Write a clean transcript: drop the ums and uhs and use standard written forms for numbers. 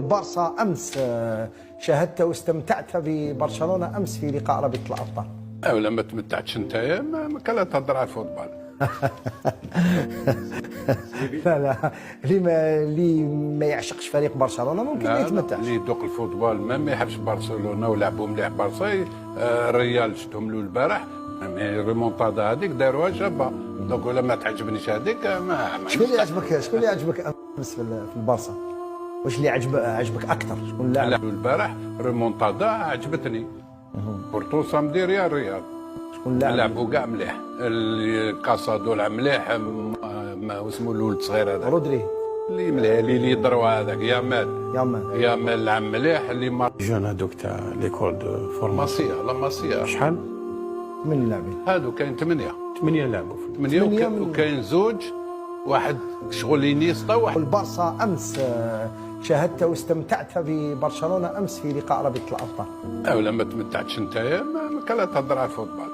والبارسا أمس شاهدت واستمتعت ببرشلونة أمس في لقاء رابطة الأبطال. ولا ما تمتعتش نتايا ما كان تهضر على الفوتبال. لا اللي ما يعشقش فريق برشلونة ممكن ما يتمتعش. اللي يذوق الفوتبال ما يحبش برشلونة ولعبوا مليح بارسا. الريال شفتهم له البارح الريمونتادا هذيك داروها شابه. دونك ولا ما تعجبنيش هذيك ما شكون اللي عجبك امس في البارسا؟ واش اللي عجبك اكثر؟ شكون اللاعب؟ لعبوا البارح ريمونتادا عجبتني. بورتو سامدي ريال شكون اللاعب؟ لعبوا كاع مليح. كاسادو لعب مليح. ما اسمه الولد الصغير هذا رودري اللي مليح اللي يضروا هذاك يامال لعب مليح. اللي جون هذوك تاع ليكول دو فورماسيون لا ماسيا شحال؟ 8 لاعبين. هادو كاين 8 لعبوا في 8 وكاين زوج واحد شغل انيستا واحد. والبارسا امس شاهدت واستمتعت ببرشلونة امس في لقاء رابطة الأبطال. ولا ما تمتعتش نتايا ما كان تهضر على الفوتبال.